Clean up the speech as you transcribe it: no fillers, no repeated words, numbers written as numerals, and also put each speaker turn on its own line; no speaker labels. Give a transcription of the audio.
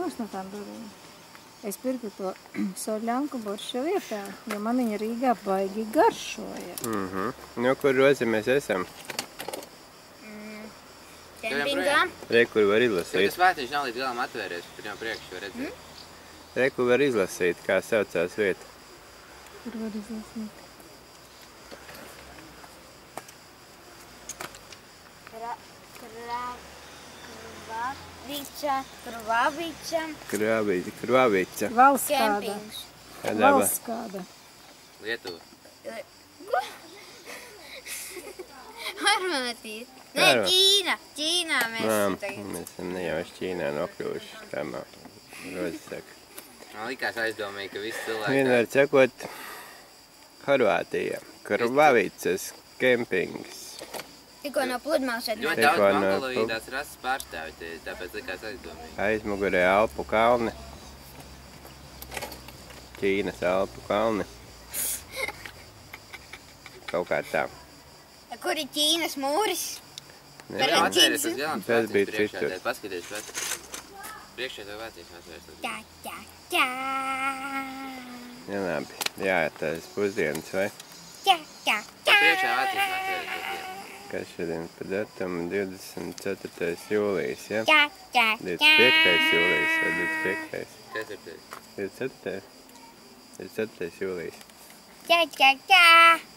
nos no tām durvīm. Es pirku to soļanku borša vietā, jo man viņa Rīgā baigi garšoja.
Nu, kur Rozi mēs esam?
Kempingā.
Re, kur var izlasīt.
Tas vārtiņš nav līdz galam atvēries, tur jau priekš var redzēt.
Re, kur var izlasīt, kā saucās vieta.
Kur var izlasīt?
Krvavica.
Valsts kāda.
Kempings.
Valsts kāda.
Lietuva.
Armātīs. Nē,
Jā.
Ķīna. Ķīnā mēs tagad.
Mēs esam nejauši Ķīnā nokļuvuši, tā Rozi saka.
Man likās aizdomīgi, ka visi cilvēki...
Vienmēr sakot, Horvātija, Krvavicas kempings.
Tikko no pludmales šeit
Ļoti
nāk.
daudz
Tikko no
mongoloīdās rases pārstāvi, tāpēc likās aizdomīgi.
Aizmugurē Alpu kalni. Ķīnas Alpu kalni. Kaut kā tā.
Kur ir Ķīnas mūris?
Tur jau atvēries tas galams
Tas bija
vārtiņš priekšā,
citur.
tad paskaties pēc. Priekšā tev vārtiņš atvēries.
Tā, tā, tā.
Ja, labi. Jā, tas pusdienas, vai?
Tā, tā, tā.
Priekšā vārtiņš atvēries.
Kas šodien pa datumu 24. jūlijas, ja?
Tā, tā,
25. jūlijas vai 25.
Ceturtais.
24. 24. jūlijas.
tā, tā, tā.